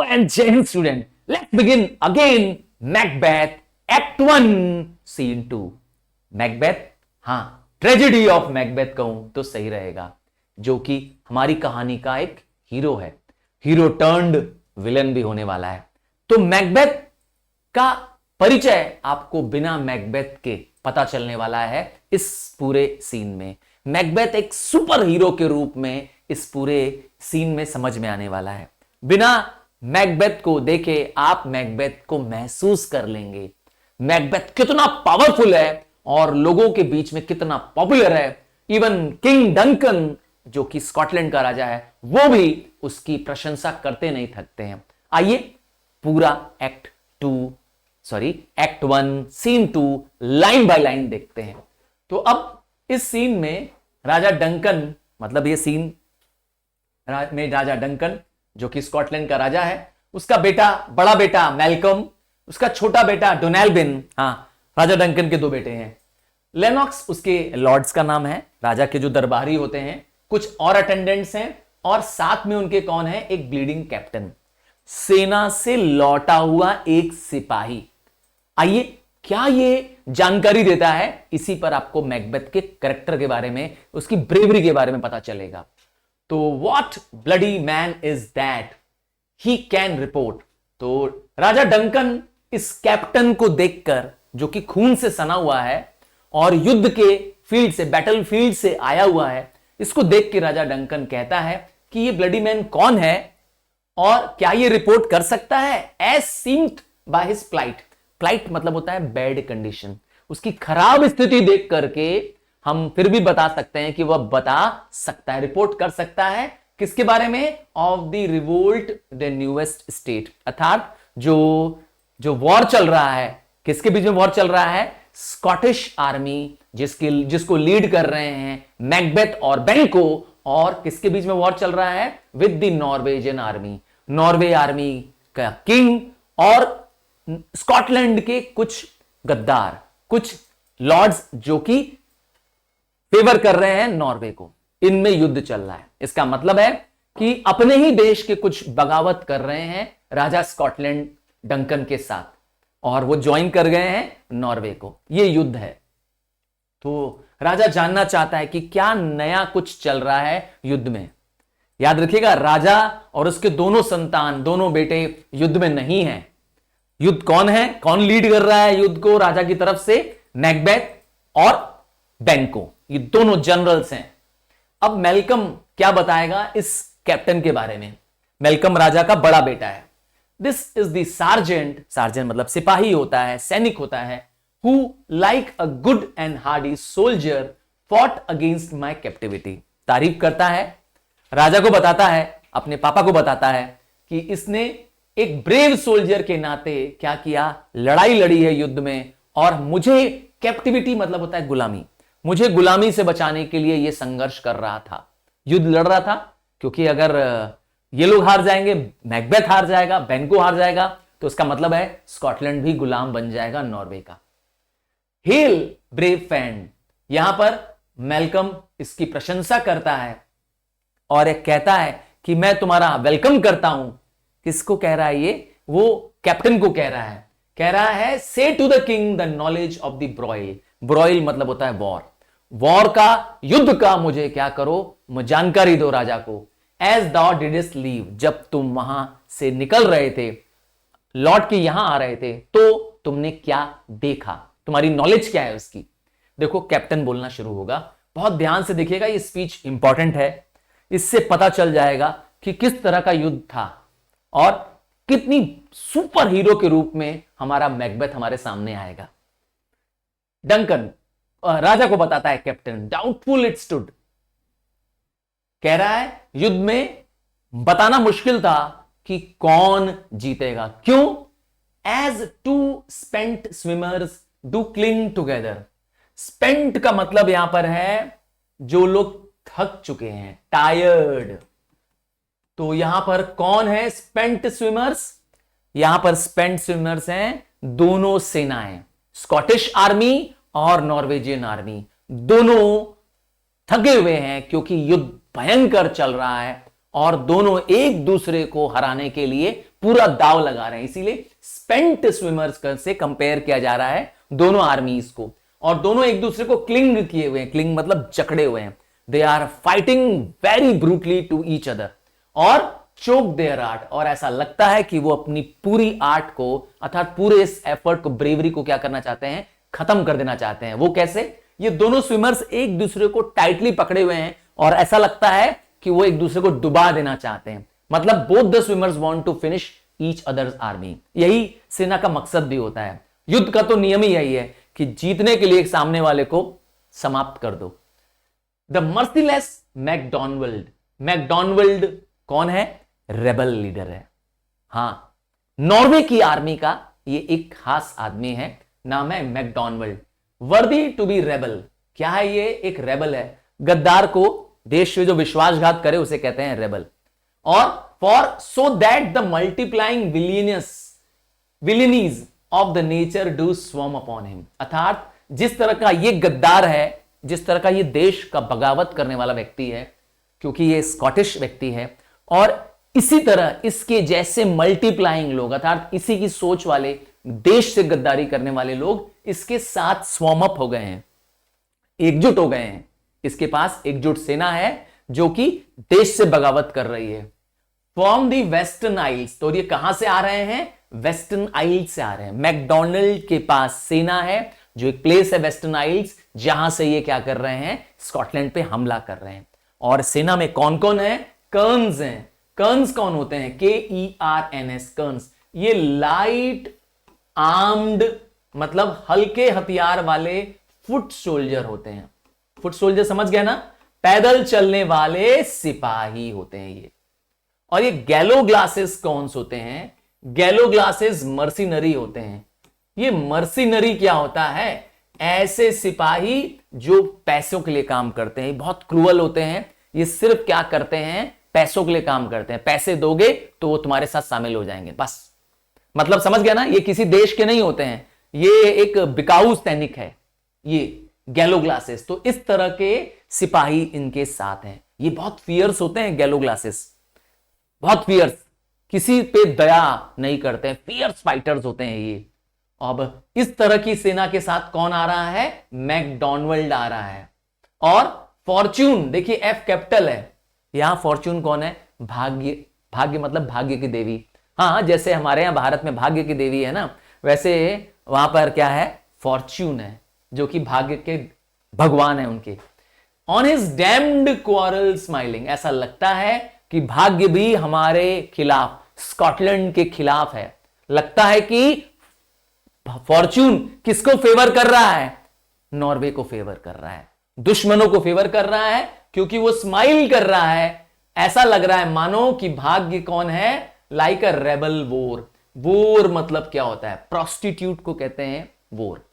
and Jai Hind student. Let's begin again Macbeth Act 1 Scene 2. Macbeth, हाँ, tragedy of Macbeth कहूं तो सही रहेगा, जो कि हमारी कहानी का एक हीरो है, हीरो टर्न्ड विलन भी होने वाला है। तो मैकबेथ का परिचय आपको बिना मैकबेथ के पता चलने वाला है इस पूरे सीन में। मैकबेथ एक सुपर हीरो के रूप में इस पूरे सीन में समझ में आने वाला है। बिना मैकबेथ को देखे आप मैकबेथ को महसूस कर लेंगे। मैकबेथ कितना पावरफुल है और लोगों के बीच में कितना पॉपुलर है। इवन किंग डंकन, जो कि स्कॉटलैंड का राजा है, वो भी उसकी प्रशंसा करते नहीं थकते हैं। आइए पूरा act 1 scene 2 line by line देखते हैं। तो अब इस सीन में राजा डंकन, मतलब ये सीन में राजा डंकन जो कि स्कॉटलैंड का राजा है, उसका बेटा, बड़ा बेटा मैल्कम, उसका छोटा बेटा डोनाल्बिन, हाँ, राजा डंकन के दो बेटे हैं। लेनॉक्स उसके लॉर्ड्स का नाम है, राजा के जो दरबारी होते हैं, कुछ और अटेंडेंट्स हैं, और साथ में उनके कौन है, एक ब्लीडिंग कैप्टन, सेना से लौटा हुआ एक सिपाही। आइए, क्या ये जानकारी देता है, इसी पर आपको मैकबेथ के कैरेक्टर के बारे में, उसकी ब्रेवरी के बारे में पता चलेगा। तो what bloody man is that he can report. तो राजा डंकन इस कैप्टन को देखकर, जो कि खून से सना हुआ है और युद्ध के फील्ड से, बैटल फील्ड से आया हुआ है, इसको देख के राजा डंकन कहता है कि ये ब्लडी मैन कौन है और क्या ये रिपोर्ट कर सकता है। As seemed by his plight मतलब होता है बैड कंडीशन। उसकी खराब स्थिति देख करके हम फिर भी बता सकते हैं कि वह बता सकता है, रिपोर्ट कर सकता है किसके बारे में, of the revolt the newest state, अर्थात जो वॉर चल रहा है, किसके बीच में वॉर चल रहा है, स्कॉटिश आर्मी जिसको लीड कर रहे हैं मैकबेथ और बेंको, और किसके बीच में वॉर चल रहा है, with the Norwegian army, Norway army का किंग और स्कॉटलैंड के कुछ गद्दार, कुछ लॉर्ड्स जो कि फेवर कर रहे हैं नॉर्वे को। इनमें युद्ध चल रहा है। इसका मतलब है कि अपने ही देश के कुछ बगावत कर रहे हैं राजा स्कॉटलैंड डंकन के साथ, और वो ज्वाइन कर गए हैं नॉर्वे को। ये युद्ध है। तो राजा जानना चाहता है कि क्या नया कुछ चल रहा है युद्ध में। याद रखिएगा, राजा और उसके दोनों संतान, दोनों बेटे युद्ध में नहीं हैं। युद्ध कौन है, कौन लीड कर रहा है युद्ध को राजा की तरफ से, मैकबेथ और बेंको, ये दोनों जनरल्स हैं। अब मैल्कम क्या बताएगा इस कैप्टन के बारे में। मैल्कम राजा का बड़ा बेटा है। This is the sergeant, sergeant मतलब सिपाही होता है, सैनिक होता है, who like a good and Hardy soldier fought against my captivity. तारीफ करता है, राजा को बताता है, अपने पापा को बताता है कि इसने एक ब्रेव सोल्जर के नाते क्या किया, लड़ाई लड़ी है युद्ध में, और मुझे कैप्टिविटी मतलब होता है गुलामी, मुझे गुलामी से बचाने के लिए यह संघर्ष कर रहा था, युद्ध लड़ रहा था। क्योंकि अगर ये लोग हार जाएंगे, मैकबेथ हार जाएगा, बेंको हार जाएगा, तो उसका मतलब है स्कॉटलैंड भी गुलाम बन जाएगा नॉर्वे का। हेल ब्रेव फ्रेंड, यहां पर मैल्कम इसकी प्रशंसा करता है और एक कहता है कि मैं तुम्हारा वेलकम करता हूं। किसको कह रहा है ये, वो कैप्टन को कह रहा है say to the king the knowledge of the broil. Broil मतलब होता है वॉर का, युद्ध का मुझे क्या करो, जानकारी दो राजा को। एज दाउ डिडस्ट लीव, जब तुम वहां से निकल रहे थे, लौट के यहां आ रहे थे, तो तुमने क्या देखा, तुम्हारी नॉलेज क्या है उसकी। देखो कैप्टन बोलना शुरू होगा, बहुत ध्यान से देखिएगा, ये स्पीच इंपॉर्टेंट है। इससे पता चल जाएगा कि किस तरह का युद्ध था और कितनी सुपर हीरो के रूप में हमारा मैकबेथ हमारे सामने आएगा। डंकन राजा को बताता है, कैप्टन डाउटफुल इट स्टूड, कह रहा है युद्ध में बताना मुश्किल था कि कौन जीतेगा। क्यों? As two spent swimmers do cling together. Spent का मतलब यहां पर है जो लोग थक चुके हैं, टायर्ड। तो यहां पर कौन है स्पेंट स्विमर्स, यहां पर स्पेंट स्विमर्स हैं दोनों सेनाएं, स्कॉटिश आर्मी और नॉर्वेजियन आर्मी, दोनों थके हुए हैं क्योंकि युद्ध भयंकर चल रहा है और दोनों एक दूसरे को हराने के लिए पूरा दाव लगा रहे हैं, इसीलिए स्पेंट स्विमर्स से कंपेयर किया जा रहा है दोनों आर्मीज को। और दोनों एक दूसरे को क्लिंग किए हुए हैं, क्लिंग मतलब जकड़े हुए हैं। They are fighting very brutally to each other और चोक देयर आर्ट, और ऐसा लगता है कि वो अपनी पूरी आर्ट को अर्थात पूरे इस एफर्ट को, ब्रेवरी को क्या करना चाहते हैं, खत्म कर देना चाहते हैं। वो कैसे? ये दोनों स्विमर्स एक दूसरे को टाइटली पकड़े हुए हैं और ऐसा लगता है कि वो एक दूसरे को डुबा देना चाहते हैं। मतलब both the swimmers want to finish each others army. यही सेना का मकसद भी होता है। युद्ध का तो नियम ही यही है कि जीतने के लिए सामने वाले को समाप्त कर दो। The merciless McDonald. मैकडॉनल्ड कौन है? रेबल लीडर है। हां, नॉर्वे की आर्मी का ये एक खास आदमी है, नाम है McDonald. Worthy to be rebel. क्या है ये? एक रेबल है। गद्दार को, देश में जो विश्वासघात करे उसे कहते हैं रेबल। और for so that the multiplying villainies of the nature do swarm upon him. अर्थात जिस तरह का ये गद्दार है, जिस तरह का ये देश का बगावत करने वाला व्यक्ति है, क्योंकि ये स्कॉटिश व्यक्ति है, और इसी तरह इसके जैसे मल्टीप्लाइंग लोग, अर्थात इसी की सोच वाले, देश से गद्दारी करने वाले लोग इसके साथ स्वम अप हो गए हैं, एकजुट हो गए हैं। इसके पास एकजुट सेना है जो कि देश से बगावत कर रही है। फ्रॉम दी वेस्टर्न आइल्स, तो ये कहां से आ रहे हैं? वेस्टर्न आइल्स से आ रहे हैं। मैकडॉनल्ड के पास सेना है, जो एक प्लेस है वेस्टर्न आइल्स, जहां से ये क्या कर रहे हैं? स्कॉटलैंड पे हमला कर रहे हैं। और सेना में कौन कौन है? कर्न्स हैं। कर्न्स कौन होते हैं? KERNS, कर्न्स। ये लाइट आर्म्ड मतलब हल्के हथियार वाले फुट सोल्जर होते हैं। फुट सोल्जर समझ गए ना? पैदल चलने वाले सिपाही होते हैं ये। और ये गैलो ग्लासेस कौन होते हैं? गैलो ग्लासेस मर्सिनरी होते हैं। ये मर्सिनरी क्या होता है? ऐसे सिपाही जो पैसों के लिए काम करते हैं, बहुत क्रूअल होते हैं। ये सिर्फ क्या करते हैं? पैसों के लिए काम करते हैं। पैसे दोगे तो वो तुम्हारे साथ शामिल हो जाएंगे, बस। मतलब समझ गया ना? ये किसी देश के नहीं होते हैं, ये एक बिकाऊ सैनिक है ये गैलो ग्लासेस। तो इस तरह के सिपाही इनके साथ हैं। ये बहुत फियर्स होते हैं गैलो ग्लासेस, बहुत फियर्स, किसी पे दया नहीं करते हैं, फियर्स फाइटर्स होते हैं ये। अब इस तरह की सेना के साथ कौन आ रहा है? मैकडॉनल्ड आ रहा है। और फॉर्च्यून, देखिए F कैपिटल है यहां। फॉर्च्यून कौन है? भाग्य। भाग्य मतलब भाग्य की देवी। हाँ, जैसे हमारे यहां भारत में भाग्य की देवी है ना, वैसे वहां पर क्या है? फॉर्च्यून है, जो कि भाग्य के भगवान है उनके। On his damned quarrel smiling. ऐसा लगता है कि भाग्य भी हमारे खिलाफ, स्कॉटलैंड के खिलाफ है। लगता है कि फॉर्च्यून किसको फेवर कर रहा है? नॉर्वे को फेवर कर रहा है, दुश्मनों को फेवर कर रहा है, क्योंकि वो स्माइल कर रहा है। ऐसा लग रहा है मानो कि भाग्य कौन है? लाइक अ रेबल वोर। वोर मतलब क्या होता है? प्रोस्टिट्यूट को कहते हैं वोर।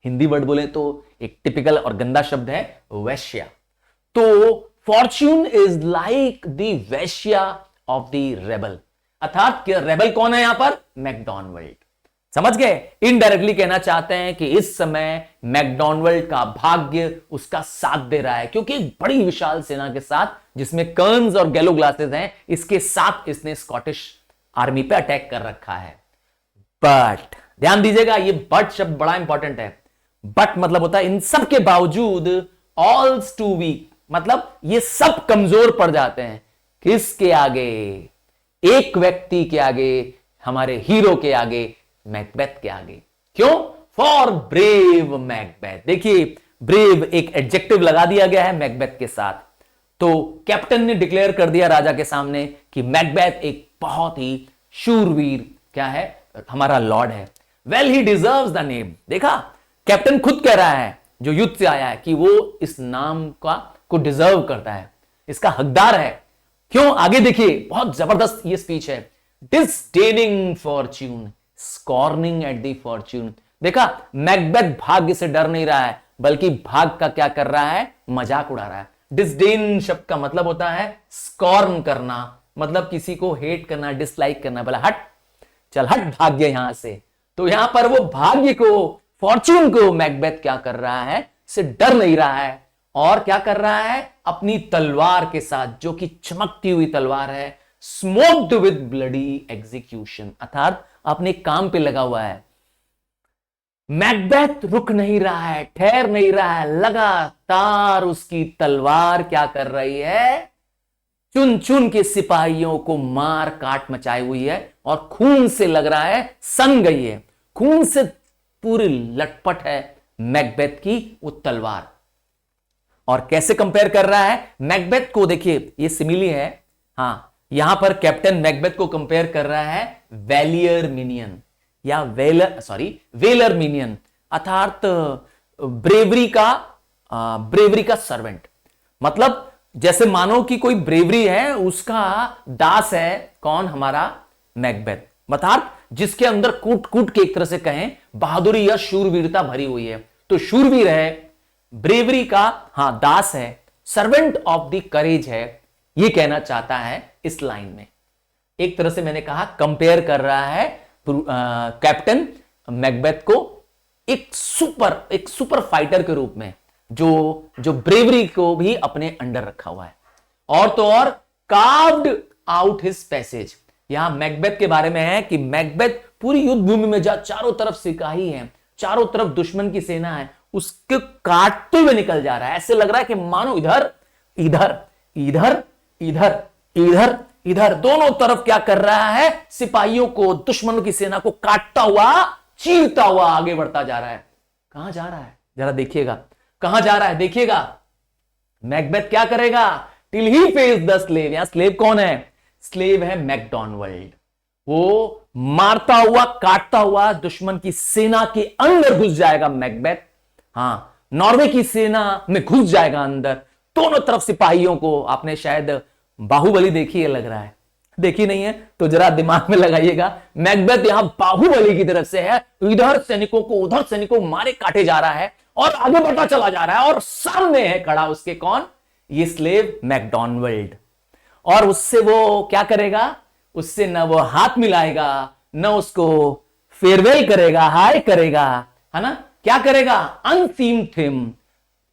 हिंदी वर्ड बोले तो एक टिपिकल और गंदा शब्द है वैश्या। तो फॉर्च्यून इज लाइक द वैश्या ऑफ द रेबल। अर्थात रेबल कौन है यहां पर? मैकडॉनल्ड। समझ गए? इनडायरेक्टली कहना चाहते हैं कि इस समय मैकडॉनल्ड का भाग्य उसका साथ दे रहा है, क्योंकि एक बड़ी विशाल सेना के साथ, जिसमें कर्न्स और गैलो ग्लासेस हैं, इसके साथ इसने स्कॉटिश आर्मी पे अटैक कर रखा है। बट ध्यान दीजिएगा, ये बट शब्द बड़ा इंपॉर्टेंट है। बट मतलब होता है इन सब के बावजूद ऑल्स टू वीक, मतलब ये सब कमजोर पड़ जाते हैं। किसके आगे? एक व्यक्ति के आगे, हमारे हीरो के आगे, मैकबेथ के आगे। क्यों? For brave Macbeth. देखिए, ब्रेव एक एडजेक्टिव लगा दिया गया है मैकबेथ के साथ। तो कैप्टन ने डिक्लेयर कर दिया राजा के सामने कि मैकबेथ एक बहुत ही शूरवीर क्या है? हमारा लॉर्ड है। Well he deserves the name. देखा, कैप्टन खुद कह रहा है जो युद्ध से आया है कि वो इस नाम को डिजर्व करता है, इसका हकदार है। क्यों? आगे देखिए, बहुत जबरदस्त ये स्पीच है। डिसडेनिंग फॉर्च्यून, स्कॉर्निंग एट द फॉर्च्यून। देखा, मैकबेथ भाग्य से डर नहीं रहा है, बल्कि भाग का क्या कर रहा है? मजाक उड़ा रहा है। डिसडेन शब्द का मतलब होता है स्कॉर्न करना, मतलब किसी को हेट करना, डिसलाइक करना, बोला हट, चल हट भाग्य यहां से। तो यहां पर वो भाग्य को, फॉर्च्यून को मैकबेथ क्या कर रहा है? से डर नहीं रहा है। और क्या कर रहा है? अपनी तलवार के साथ, जो कि चमकती हुई तलवार है, स्मोक्ड विद ब्लडी एग्जीक्यूशन, अर्थात अपने काम पे लगा हुआ है। मैकबेथ रुक नहीं रहा है, ठहर नहीं रहा है, लगातार उसकी तलवार क्या कर रही है, चुन चुन के सिपाहियों को मार काट मचाई हुई है और खून से लग रहा है सन गई है, खून से पूरी लटपट है मैकबेथ की वो तलवार। और कैसे कंपेयर कर रहा है मैकबेथ को, देखिए ये सिमिली है, हां यहां पर कैप्टन मैकबेथ को कंपेयर कर रहा है वेलियर मिनियन या वेलर मिनियन, अर्थात ब्रेवरी का सर्वेंट। मतलब जैसे मानो कि कोई ब्रेवरी है, उसका दास है कौन, हमारा मैकबेथ, अर्थात जिसके अंदर कूट कूट के एक तरह से कहें बहादुरी या शूरवीरता भरी हुई है। तो शूरवीर है, ब्रेवरी का दास है, सर्वेंट ऑफ द करेज है, यह कहना चाहता है इस लाइन में। एक तरह से मैंने कहा कंपेयर कर रहा है कैप्टन मैकबेथ को एक सुपर फाइटर के रूप में, जो ब्रेवरी को भी अपने अंडर रखा हुआ है। और तो और कार्व्ड आउट हिज पैसेज, यहां मैकबेथ के बारे में है कि मैकबेथ पूरी युद्ध भूमि में जा, चारों तरफ सिपाही हैं, चारों तरफ दुश्मन की सेना है, उसके काटते हुए निकल जा रहा है। ऐसे लग रहा है कि मानो इधर इधर इधर इधर इधर इधर दोनों तरफ क्या कर रहा है, सिपाहियों को, दुश्मनों की सेना को काटता हुआ, चीरता हुआ आगे बढ़ता जा रहा है। कहां जा रहा है जरा देखिएगा, कहां जा रहा है देखिएगा। मैकबेथ क्या करेगा, till he face the slave, यहां स्लेव कौन है, स्लेव है मैकडॉनल्ड। वो मारता हुआ काटता हुआ दुश्मन की सेना के अंदर घुस जाएगा मैकबेथ, नॉर्वे की सेना में घुस जाएगा अंदर, दोनों तरफ सिपाहियों को। आपने शायद बाहुबली देखी है, लग रहा है, देखी नहीं है तो जरा दिमाग में लगाइएगा। मैकबेथ यहां बाहुबली की तरफ से है, इधर सैनिकों को उधर सैनिकों मारे काटे जा रहा है और आगे बढ़ता चला जा रहा है, और सामने है खड़ा उसके कौन, ये स्लेव मैकडॉनल्ड। और उससे वो क्या करेगा, उससे न वो हाथ मिलाएगा, न उसको फेयरवेल करेगा, हाय करेगा, है ना, क्या करेगा, अनसीम थिम,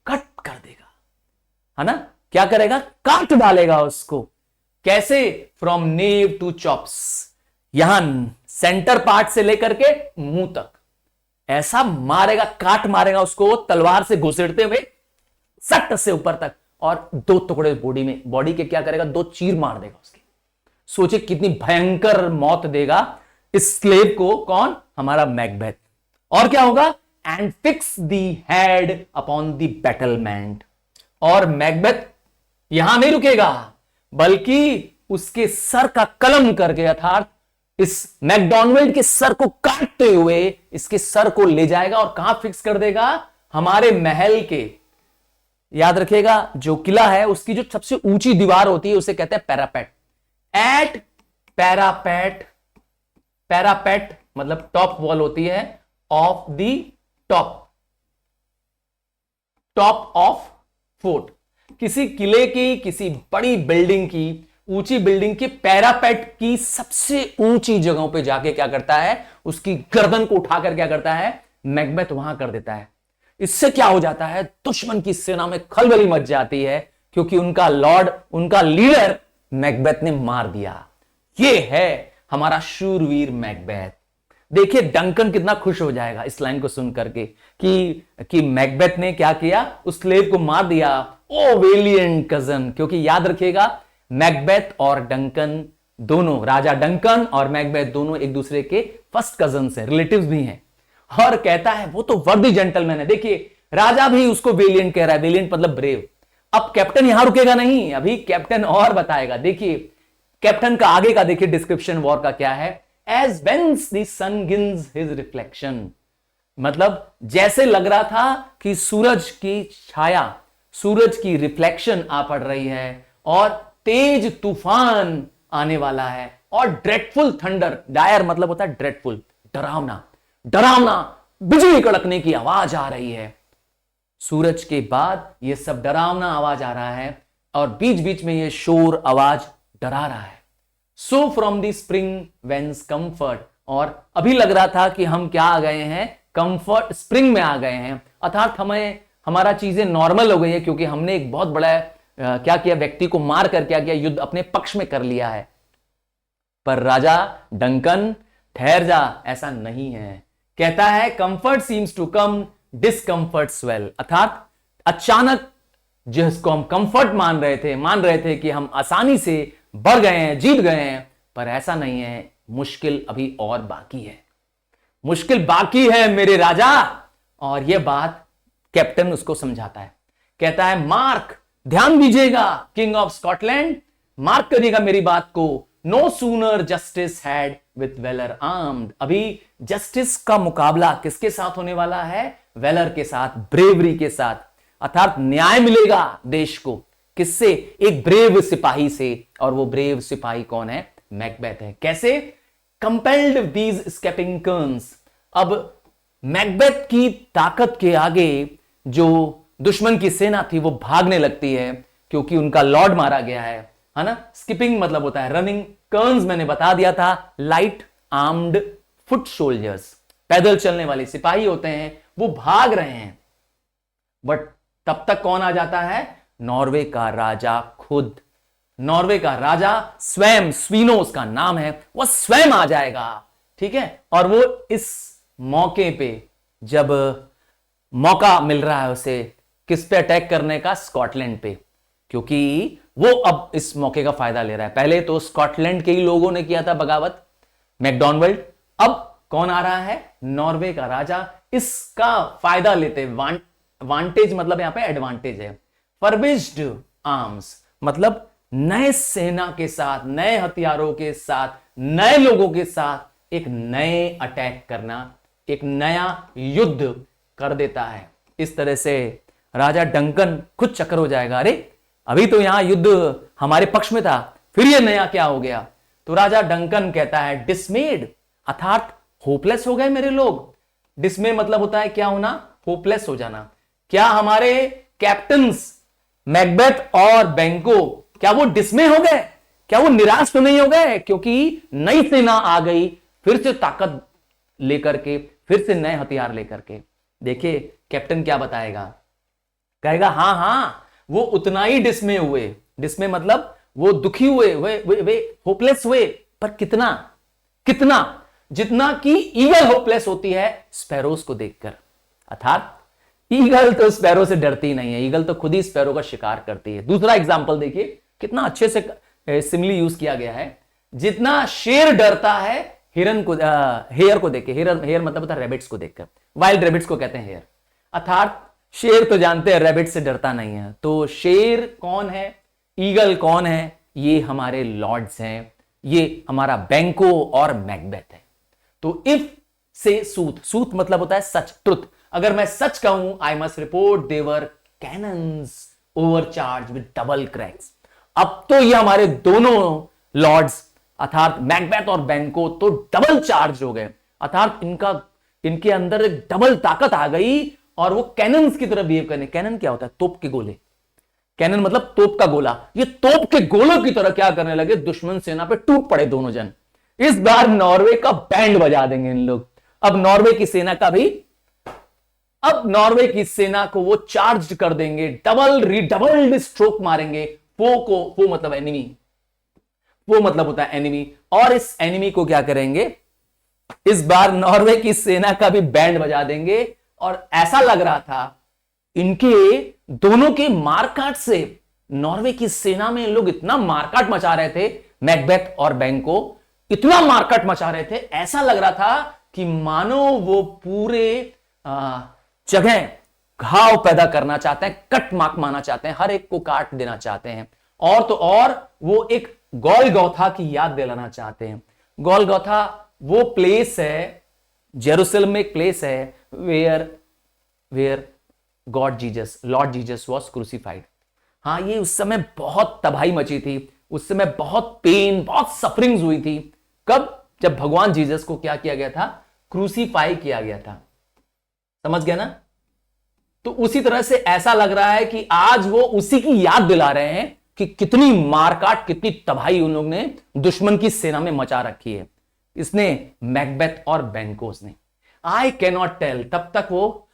कट कर देगा, है ना, क्या करेगा, काट डालेगा उसको। कैसे, फ्रॉम नेव टू चॉप्स, यहां सेंटर पार्ट से लेकर के मुंह तक ऐसा मारेगा, काट मारेगा उसको तलवार से घुसेड़ते हुए सट से ऊपर तक, और दो टुकड़े बॉडी के क्या करेगा, दो चीर मार देगा उसके। सोचे कितनी भयंकर मौत देगा इस स्लेव को, कौन, हमारा मैकबेथ। और क्या होगा, and fix the head upon the battlement, और मैकबेथ यहां नहीं रुकेगा बल्कि उसके सर का कलम करके, अर्थात इस मैकडॉनल्ड के सर को काटते हुए इसके सर को ले जाएगा और कहां फिक्स कर देगा, हमारे महल के, याद रखिएगा जो किला है उसकी जो सबसे ऊंची दीवार होती है उसे कहते हैं पैरापेट। एट पैरापेट मतलब टॉप वॉल होती है of the top of fort, किसी किले की, किसी बड़ी बिल्डिंग की, ऊंची बिल्डिंग के पैरापेट की सबसे ऊंची जगहों पे जाके क्या करता है, उसकी गर्दन को उठाकर क्या करता है, मैकबेथ वहां कर देता है। इससे क्या हो जाता है, दुश्मन की सेना में खलबली मच जाती है, क्योंकि उनका लॉर्ड, उनका लीडर मैकबेथ ने मार दिया। यह है हमारा शूरवीर मैकबेथ। देखिए डंकन कितना खुश हो जाएगा इस लाइन को सुन करके कि मैकबेथ ने क्या किया, उस स्लेव को मार दिया। ओ वेलिएंट कजन, क्योंकि याद रखिएगा मैकबेथ और डंकन दोनों, राजा डंकन और मैकबेथ दोनों एक दूसरे के फर्स्ट कजन्स हैं, रिलेटिव्स भी हैं। और कहता है वो तो वर्दी जेंटलमैन है। देखिए राजा भी उसको वेलिएंट कह रहा है, वेलिएंट मतलब ब्रेव। अब कैप्टन यहां रुकेगा नहीं, अभी कैप्टन और बताएगा। देखिए कैप्टन का आगे का देखिए डिस्क्रिप्शन वॉर का क्या है, as whence the sun gins his reflection, मतलब जैसे लग रहा था कि सूरज की छाया, सूरज की रिफ्लेक्शन आ पड़ रही है और तेज तूफान आने वाला है, और ड्रेडफुल थंडर, डायर मतलब होता है ड्रेडफुल, डरावना, डरावना बिजली कड़कने की आवाज आ रही है। सूरज के बाद यह सब डरावना आवाज आ रहा है और बीच बीच में यह शोर आवाज डरा रहा है। So from the spring veins comfort, और अभी लग रहा था कि हम क्या आ गए हैं, कंफर्ट स्प्रिंग में आ गए हैं, अर्थात हमें हमारा चीजें नॉर्मल हो गई है, क्योंकि हमने एक बहुत बड़ा क्या किया, व्यक्ति को मार कर क्या किया, युद्ध अपने पक्ष में कर लिया है। पर राजा डंकन ठहर जा, ऐसा नहीं है। कहता है comfort seems to come, discomfort swell, अर्थात अचानक जिसको हम कंफर्ट मान रहे थे कि हम आसानी से बढ़ गए हैं, जीत गए हैं, पर ऐसा नहीं है, मुश्किल अभी और बाकी है, मुश्किल बाकी है मेरे राजा। और यह बात कैप्टन उसको समझाता है, कहता है मार्क, ध्यान दीजिएगा किंग ऑफ स्कॉटलैंड, मार्क करिएगा मेरी बात को, no sooner justice had with valour armed, अभी जस्टिस का मुकाबला किसके साथ होने वाला है? वेलर के साथ, ब्रेवरी के साथ, अर्थात न्याय मिलेगा देश को, किससे? एक ब्रेव सिपाही से। और वो ब्रेव सिपाही कौन है? मैकबेथ है। कैसे? कंपेल्ड दीज स्केपिंग कर्न्स, अब मैकबेथ की ताकत के आगे जो दुश्मन की सेना थी वो भागने लगती है, क्योंकि उनका लॉर्ड मारा गया है ना। स्किपिंग मतलब होता है रनिंग, कर्न्स मैंने बता दिया था, लाइट आर्म्ड फुट सोल्जर्स, पैदल चलने वाले सिपाही होते हैं, वो भाग रहे हैं। बट तब तक कौन आ जाता है? नॉर्वे का राजा खुद, नॉर्वे का राजा स्वयं, स्वीनो उसका नाम है, वह स्वयं आ जाएगा, ठीक है। और वो इस मौके पे, जब मौका मिल रहा है उसे किस पे अटैक करने का? स्कॉटलैंड पे, क्योंकि वो अब इस मौके का फायदा ले रहा है। पहले तो स्कॉटलैंड के ही लोगों ने किया था बगावत, मैकडॉनल्ड, अब कौन आ रहा है? नॉर्वे का राजा, इसका फायदा लेते, वांटेज मतलब यहां पे एडवांटेज है। फर्बिश्ड आर्म्स मतलब नए सेना के साथ, नए हथियारों के साथ, नए लोगों के साथ एक नए अटैक करना, एक नया युद्ध कर देता है। इस तरह से राजा डंकन खुद चक्कर हो जाएगा, अरे अभी तो यहां युद्ध हमारे पक्ष में था, फिर ये नया क्या हो गया? तो राजा डंकन कहता है डिसमेड, अर्थात होपलेस हो गए मेरे लोग। डिसमे मतलब होता है क्या होना? होपलेस हो जाना। क्या हमारे कैप्टन्स मैकबेथ और बेंको, क्या वो डिसमे हो गए? क्या वो निराश तो नहीं हो गए? क्योंकि नई सेना आ गई, फिर से ताकत लेकर के, फिर से नए हथियार लेकर के। देखिए कैप्टन क्या बताएगा, कहेगा हां हां वो उतना ही डिसमे हुए, डिसमे मतलब वो दुखी हुए, वे होपलेस हुए, पर कितना? कितना? जितना कि ईगल होपलेस होती है स्पैरोज को देखकर। अर्थात ईगल तो स्पैरो से डरती नहीं है, ईगल तो खुद ही स्पैरो का शिकार करती है। दूसरा एग्जांपल देखिए कितना अच्छे से सिमिली यूज किया गया है। जितना शेर डरता है हिरन को, हेयर को देख के, हेयर मतलब होता है रैबिट्स को देखकर, वाइल्ड रैबिट्स को कहते हैं हेयर। अर्थात शेर तो जानते हैं रैबिट से डरता नहीं है। तो शेर कौन है? ईगल कौन है? ये हमारे लॉर्ड्स हैं, ये हमारा बेंको और मैकबेथ है। तो इफ से सूत, सूत मतलब होता है सच, ट्रुथ। अगर मैं सच कहूं, I must report they were cannons overcharge with double cracks. अब तो ये हमारे दोनों लॉर्ड्स अर्थात मैकबेथ और बेंको तो डबल चार्ज हो गए, अर्थात इनके अंदर एक डबल ताकत आ गई और वो कैनन्स की तरह बिहेव करने। कैनन क्या होता है? तोप के गोले। कैनन मतलब तोप का गोला। ये तोप के गोलों की तरह क्या करने लगे? दुश्मन सेना पे टूट पड़े दोनों जन। इस बार नॉर्वे का बैंड बजा देंगे इन लोग। अब नॉर्वे की सेना का भी, अब नॉर्वे की सेना को वो चार्ज कर देंगे, डबल रिडबल्ड स्ट्रोक मारेंगे। फो मतलब एनिमी, वो मतलब होता है एनिमी। और इस एनिमी को क्या करेंगे? इस बार नॉर्वे की सेना का भी बैंड बजा देंगे। और ऐसा लग रहा था इनके दोनों के मारकाट से, नॉर्वे की सेना में लोग इतना मारकाट मचा रहे थे, मैकबेथ और बेंको इतना मारकाट मचा रहे थे, ऐसा लग रहा था कि मानो वो पूरे जगह घाव पैदा करना चाहते हैं, कट मार्क मारना चाहते हैं, हर एक को काट देना चाहते हैं। और तो और वो एक गोलगोथा की याद दिलाना चाहते हैं। गोलगोथा वो प्लेस है, जेरूसलम में एक प्लेस है where God Jesus, lord Jesus was crucified. हाँ, ये उस समय बहुत तबाही मची थी, उस समय बहुत पेन, बहुत सफरिंग्स हुई थी। कब? जब भगवान जीसस को क्या किया गया था? क्रूसीफाई किया गया था। समझ गया ना? तो उसी तरह से ऐसा लग रहा है कि आज वो उसी की याद दिला रहे हैं कि कितनी मारकाट, कितनी तबाही उन लोग ने दुश्मन की सेना में मचा रखी है। इसने मैकबेथ और बेंकोस ने। आई कैन नॉट टेल, तब तक वो,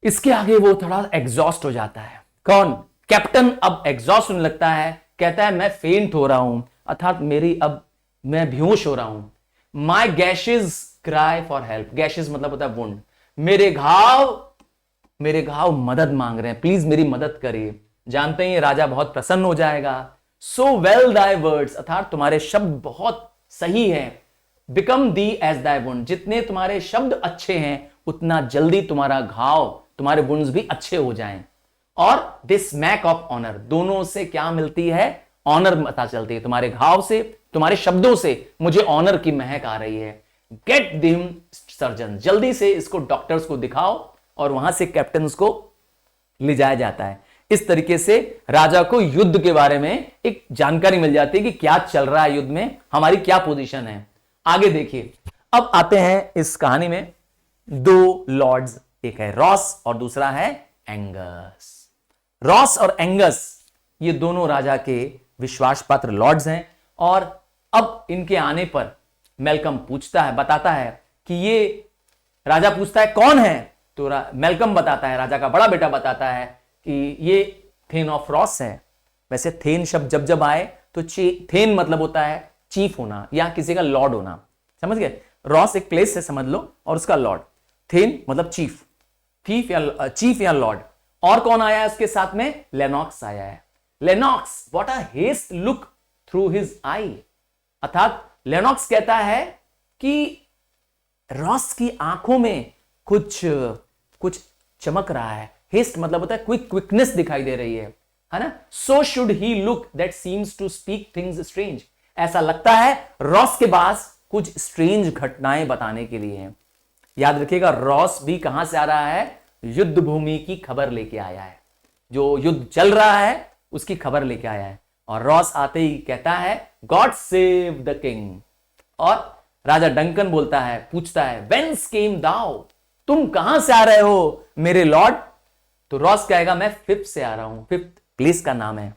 इसके आगे वो थोड़ा एग्जॉस्ट हो जाता है। कौन? कैप्टन अब एग्जॉस्ट होने लगता है, कहता है मैं फेंट हो रहा हूं, अर्थात मेरी अब मैं बेहोश हो रहा हूं। माई गैशेज क्राई फॉर हेल्प, गैशेज मतलब होता है वुंड, मेरे घाव मदद मांग रहे हैं, प्लीज मेरी मदद करिए। जानते हैं राजा बहुत प्रसन्न हो जाएगा। सो वेल दाई वर्ड्स, अर्थात तुम्हारे शब्द बहुत सही हैं। Become thee as thy wound, जितने तुम्हारे शब्द अच्छे हैं उतना जल्दी तुम्हारा घाव, तुम्हारे वुंड्स भी अच्छे हो जाएं। और दिस मैक ऑफ ऑनर, दोनों से क्या मिलती है? ऑनर पता चलती है। तुम्हारे घाव से, तुम्हारे शब्दों से मुझे ऑनर की महक आ रही है। गेट दिम सर्जन, जल्दी से इसको डॉक्टर्स को दिखाओ, और वहां से कैप्टन को ले जाया जाता है। इस तरीके से राजा को युद्ध के बारे में एक जानकारी मिल जाती है कि क्या चल रहा है युद्ध में, हमारी क्या पोजीशन है। आगे देखिए, अब आते हैं इस कहानी में दो लॉर्ड्स, एक है रॉस और दूसरा है एंगस। रॉस और एंगस ये दोनों राजा के विश्वास पात्र लॉर्ड्स हैं। और अब इनके आने पर मेलकम पूछता है, बताता है कि ये, राजा पूछता है कौन है, तो मेलकम बताता है, राजा का बड़ा बेटा बताता है कि ये थेन ऑफ रॉस है। वैसे थेन शब्द जब जब आए तो थेन मतलब होता है चीफ होना या किसी का लॉर्ड होना, समझ गए। रॉस एक प्लेस है समझ लो, और उसका लॉर्ड, थेन मतलब चीफ, चीफ या लॉर्ड। और कौन आया है उसके साथ में? लेनॉक्स आया है। Lennox, what a haste look through his eye, अर्थात लेनॉक्स कहता है कि रॉस की आंखों में कुछ चमक रहा है। हेस्ट मतलब होता है क्विकनेस दिखाई दे रही है ना। So should he look that seems to speak things strange, ऐसा लगता है रॉस के पास कुछ स्ट्रेंज घटनाएं बताने के लिए हैं। याद रखिएगा, रॉस भी कहां से आ रहा है? युद्ध भूमि की खबर लेके आया है, जो युद्ध चल रहा है उसकी खबर लेके आया है। और रॉस आते ही कहता है गॉड सेव द किंग। और राजा डंकन बोलता है, पूछता है वेंस केम दाउ, तुम कहां से आ रहे हो मेरे लॉर्ड? तो रॉस कहेगा मैं फिफ्थ से आ रहा हूं। फिफ्थ प्लेस का नाम है,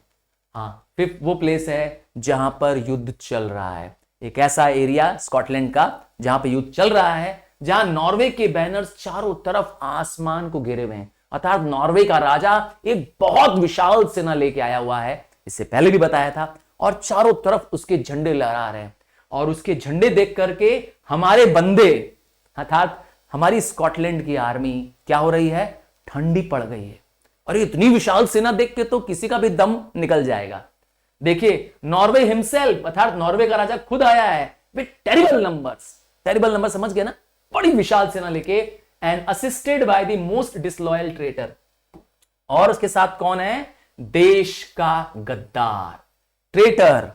हाँ, फिफ्थ वो प्लेस है जहां पर युद्ध चल रहा है। एक ऐसा एरिया स्कॉटलैंड का जहां पर युद्ध चल रहा है, जहां नॉर्वे के बैनर्स चारों तरफ आसमान को घेरे हुए हैं। अर्थात नॉर्वे का राजा एक बहुत विशाल सेना लेके आया हुआ है, इससे पहले भी बताया था, और चारों तरफ उसके झंडे लहरा रहे हैं। और उसके झंडे देख करके हमारे बंदे, अर्थात हमारी स्कॉटलैंड की आर्मी क्या हो रही है? ठंडी पड़ गई है। और इतनी विशाल सेना देख के तो किसी का भी दम निकल जाएगा। देखिए, नॉर्वे हिमसेल्फ, अर्थात नॉर्वे का राजा खुद आया है with terrible numbers. Terrible number समझ गए ना? बड़ी विशाल सेना लेके, and assisted by the most disloyal traitor. और उसके साथ कौन है? देश का गद्दार, ट्रेटर,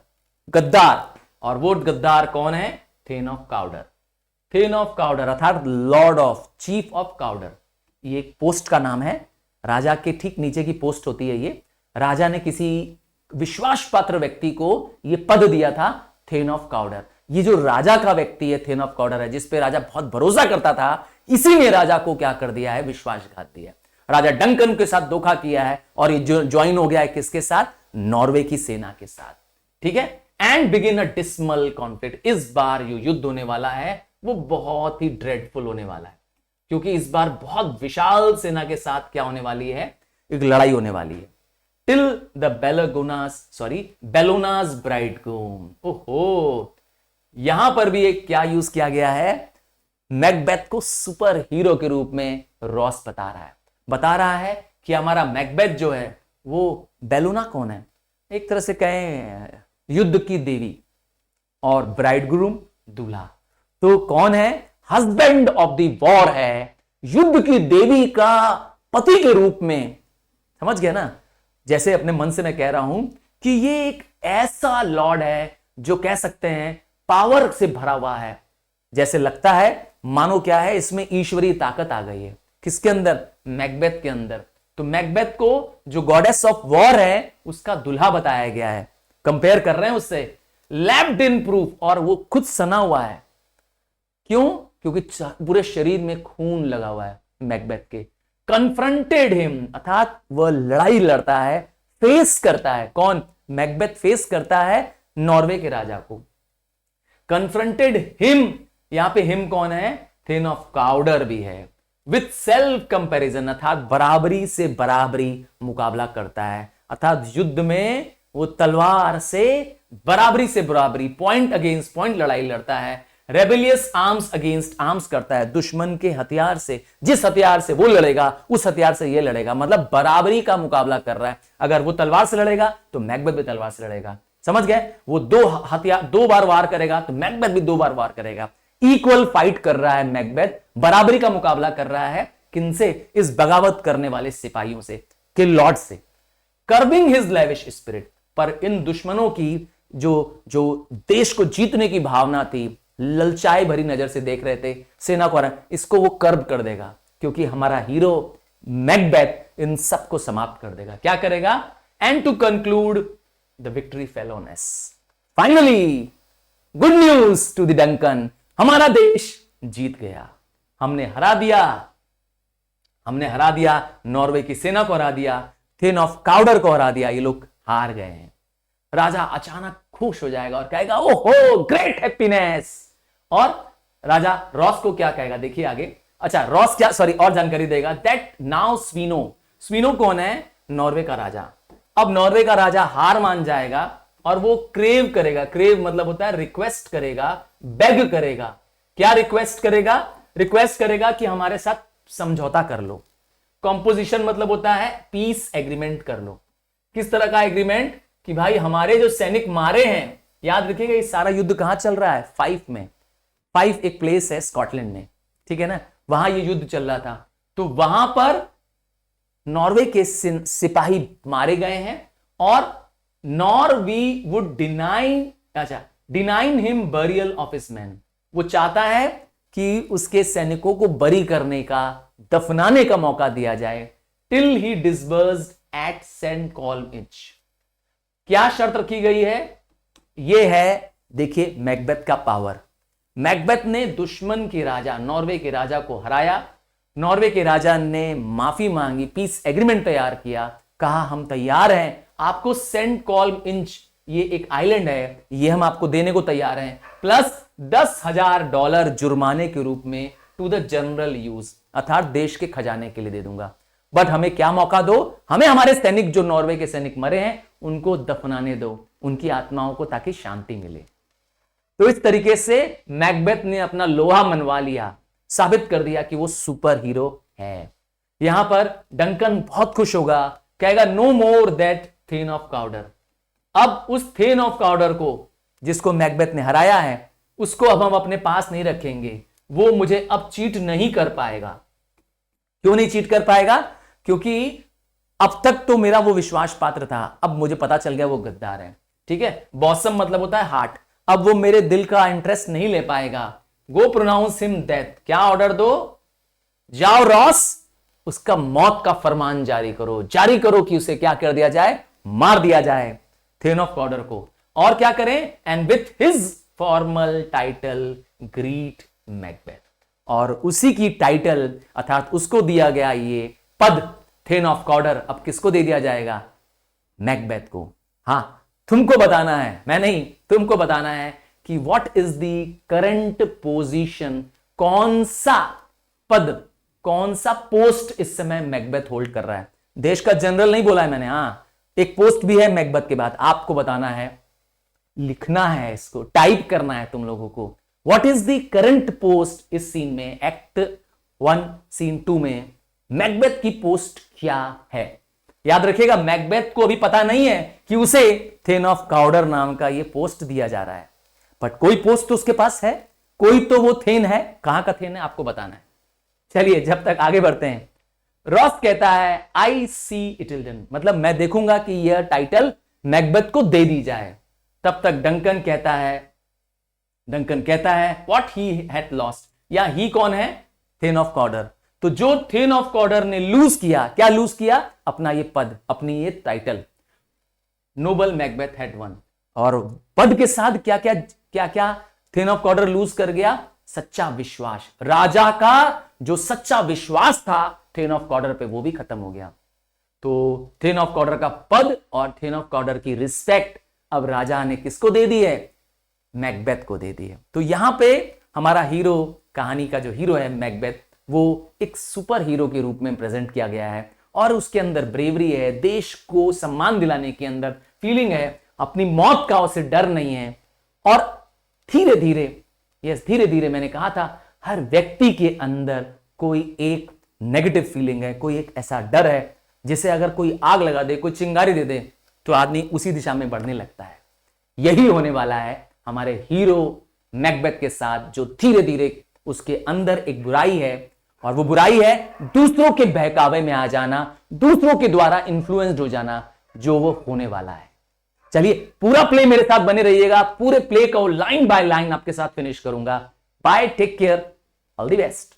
गद्दार। और वो गद्दार कौन है? Thane of Cawdor. Thane of Cawdor अर्थात lord of, chief of Cawdor, ये एक पोस्ट का नाम है। राजा के ठीक नीचे की पोस्ट होती है ये। राजा ने किसी विश्वास पात्र व्यक्ति को यह पद दिया था, थेन ऑफ काउडर। ये जो राजा का व्यक्ति है, थेन ऑफ काउडर है, जिसपे राजा बहुत भरोसा करता था, इसी ने राजा को क्या कर दिया है? विश्वासघात दिया। राजा डंकन के साथ धोखा किया है, और ये जो ज्वाइन हो गया है किसके साथ? नॉर्वे की सेना के साथ। ठीक है। And begin a dismal conflict, इस बार जो युद्ध होने वाला है वो बहुत ही ड्रेडफुल होने वाला है, क्योंकि इस बार बहुत विशाल सेना के साथ क्या होने वाली है? एक लड़ाई होने वाली है। Till the Bellona's bridegroom. ओहो, यहां पर भी एक क्या यूज किया गया है? मैकबेथ को सुपर हीरो के रूप में रॉस बता रहा है कि हमारा मैकबेथ जो है वो, बेलोना कौन है? एक तरह से कहें युद्ध की देवी, और ब्राइडग्रूम दूल्हा। तो कौन है? हस्बैंड ऑफ द वॉर है, युद्ध की देवी का पति के रूप में। समझ गया ना? जैसे अपने मन से मैं कह रहा हूं कि ये एक ऐसा लॉर्ड है जो कह सकते हैं पावर से भरा हुआ है। जैसे लगता है मानो क्या है, इसमें ईश्वरीय ताकत आ गई है। किसके अंदर? मैकबेथ के अंदर। तो मैकबेथ को जो गॉडेस ऑफ वॉर है उसका दुल्हा बताया गया है, कंपेयर कर रहे हैं उससे। लैप्ड इन प्रूफ, और वो खुद सना हुआ है। क्यों? क्योंकि पूरे शरीर में खून लगा हुआ है मैकबेथ के। कन्फ्रंटेड हिम, अर्थात वह लड़ाई लड़ता है, फेस करता है। कौन? मैकबेथ फेस करता है नॉर्वे के राजा को। कन्फ्रंटेड हिम, यहां पे हिम कौन है? थेन ऑफ काउडर भी है। विथ सेल्फ कंपैरिजन, अर्थात बराबरी से बराबरी मुकाबला करता है। अर्थात युद्ध में वो तलवार से बराबरी से बराबरी, पॉइंट अगेंस्ट पॉइंट लड़ाई लड़ता है, रेबेलियस आर्म्स अगेंस्ट आर्म्स करता है, दुश्मन के हथियार से, जिस हथियार से वो लड़ेगा उस हथियार से ये लड़ेगा, मतलब बराबरी का मुकाबला कर रहा है। अगर वो तलवार से लड़ेगा तो मैकबेथ भी तलवार से लड़ेगा, समझ गए? वो दो हथियार दो बार वार करेगा तो मैकबेथ भी 2 बार वार करेगा। इक्वल फाइट कर रहा है मैकबेथ, बराबरी का मुकाबला कर रहा है किनसे? इस बगावत करने वाले सिपाहियों से, किल लॉर्ड से। कर्बिंग हिज लेविश स्पिरिट, पर इन दुश्मनों की जो देश को जीतने की भावना थी, ललचाई भरी नजर से देख रहे थे सेना को, इसको वो कर्ब कर देगा, क्योंकि हमारा हीरो मैकबेथ इन सबको समाप्त कर देगा। क्या करेगा? And to conclude the victory fell on us. Finally good news to the Duncan, हमारा देश जीत गया, हमने हरा दिया नॉर्वे की सेना को, हरा दिया थेन ऑफ काउडर को, हरा दिया, ये लोग हार गए हैं। राजा अचानक खुश हो जाएगा और कहेगा ओहो ग्रेट हैप्पीनेस। और राजा रॉस को क्या कहेगा देखिए आगे। अच्छा रॉस क्या और जानकारी देगा दैट नाउ स्वीनो कौन है? नॉर्वे का राजा। अब नॉर्वे का राजा हार मान जाएगा और वो क्रेव करेगा, क्रेव मतलब होता है रिक्वेस्ट करेगा, बेग करेगा। क्या रिक्वेस्ट करेगा? रिक्वेस्ट करेगा कि हमारे साथ समझौता कर लो। कॉम्पोजिशन मतलब होता है पीस एग्रीमेंट कर लो। किस तरह का एग्रीमेंट? कि भाई हमारे जो सैनिक मारे हैं, याद रखिएगा ये सारा युद्ध कहां चल रहा है? फाइफ में। फाइफ एक प्लेस है स्कॉटलैंड में, ठीक है ना, वहां ये युद्ध चल रहा था। तो वहां पर नॉर्वे के सिपाही मारे गए हैं और Norway would deign him burial of his man. वो चाहता है कि उसके सैनिकों को बरी करने का, दफनाने का मौका दिया जाए, टिल ही डिसबर्स्ड एट सेंट कॉलमिच। क्या शर्त रखी गई है? यह है देखिए मैकबेथ का पावर। मैकबेथ ने दुश्मन के राजा नॉर्वे के राजा को हराया, नॉर्वे के राजा ने माफी मांगी, पीस एग्रीमेंट तैयार किया, कहा हम तैयार हैं, आपको सेंट कॉलमिच, ये एक आइलैंड है, ये हम आपको देने को तैयार हैं, प्लस $10,000 जुर्माने के रूप में टू द जनरल यूज, अर्थात देश के खजाने के लिए दे दूंगा। बट हमें क्या मौका दो? हमें हमारे सैनिक, जो नॉर्वे के सैनिक मरे हैं, उनको दफनाने दो, उनकी आत्माओं को, ताकि शांति मिले। तो इस तरीके से मैकबेथ ने अपना लोहा मनवा लिया, साबित कर दिया कि वो सुपर हीरो है। यहां पर डंकन बहुत खुश होगा, कहेगा no more that thane of Cawdor. अब उस थेन ऑफ काउडर को, जिसको मैकबेथ ने हराया है, उसको अब हम अपने पास नहीं रखेंगे, वो मुझे अब चीट नहीं कर पाएगा। क्यों नहीं चीट कर पाएगा? क्योंकि अब तक तो मेरा वो विश्वास पात्र था, अब मुझे पता चल गया वो गद्दार है, ठीक है। बॉसम मतलब होता है हार्ट, अब वो मेरे दिल का इंटरेस्ट नहीं ले पाएगा। गो प्रोनाउंस हिम डेथ। क्या ऑर्डर दो? जाओ रॉस, उसका मौत का फरमान जारी करो कि उसे क्या कर दिया जाए? मार दिया जाए, थेन ऑफ काउडर को। और क्या करें? And with his formal title greet Macbeth, और उसी की टाइटल अर्थात उसको दिया गया ये पद थेन ऑफ काउडर अब किसको दे दिया जाएगा? मैकबेथ को। हां, तुमको बताना है, मैं नहीं, तुमको बताना है कि what is the current position, कौन सा पद, कौन सा पोस्ट इस समय मैकबेथ होल्ड कर रहा है। देश का जनरल नहीं बोला है मैंने, हां एक पोस्ट भी है मैकबेथ के बाद, आपको बताना है, लिखना है, इसको टाइप करना है तुम लोगों को। What is the current post इस सीन में, एक्ट 1 सीन 2 में मैकबेथ की पोस्ट क्या है? याद रखिएगा मैकबेथ को अभी पता नहीं है कि उसे थेन ऑफ काउडर नाम का ये पोस्ट दिया जा रहा है, बट कोई पोस्ट तो उसके पास है, कोई तो वो थेन है। कहां का थेन है आपको बताना है। चलिए जब तक आगे बढ़ते हैं, रॉस कहता है आई सी इटिल्डन, मतलब मैं देखूंगा कि यह टाइटल मैकबेथ को दे दी जाए। तब तक डंकन कहता है व्हाट ही हैड लॉस्ट, या ही कौन है? Thane of Cawdor. तो जो थेन ऑफ काउडर ने लूज किया, क्या लूज किया? अपना ये पद, अपनी ये title, noble Macbeth had won. और पद के साथ क्या क्या थेन ऑफ काउडर लूज कर गया? सच्चा विश्वास। राजा का जो सच्चा विश्वास था थेन ऑफ काउडर पे, वो भी खत्म हो गया। तो थेन ऑफ काउडर का पद और थेन ऑफ काउडर की रिस्पेक्ट अब राजा ने किसको दे दी है? मैकबेथ को दे दी है। तो यहां पे हमारा हीरो, कहानी का जो हीरो है मैकबेथ, वो एक सुपर हीरो के रूप में प्रेजेंट किया गया है, और उसके अंदर ब्रेवरी है, देश को सम्मान दिलाने के अंदर फीलिंग है, अपनी मौत का उसे डर नहीं है। और धीरे धीरे मैंने कहा था, हर व्यक्ति के अंदर कोई एक नेगेटिव फीलिंग है, कोई एक ऐसा डर है जिसे अगर कोई आग लगा दे, कोई चिंगारी दे दे तो आदमी उसी दिशा में बढ़ने लगता है। यही होने वाला है हमारे हीरो मैकबेथ के साथ, जो धीरे धीरे उसके अंदर एक बुराई है, और वो बुराई है दूसरों के बहकावे में आ जाना, दूसरों के द्वारा इन्फ्लुएंस्ड हो जाना, जो वो होने वाला है। चलिए पूरा प्ले मेरे साथ बने रहिएगा, पूरे प्ले को लाइन बाय लाइन आपके साथ फिनिश करूंगा। Bye, take care, all the best.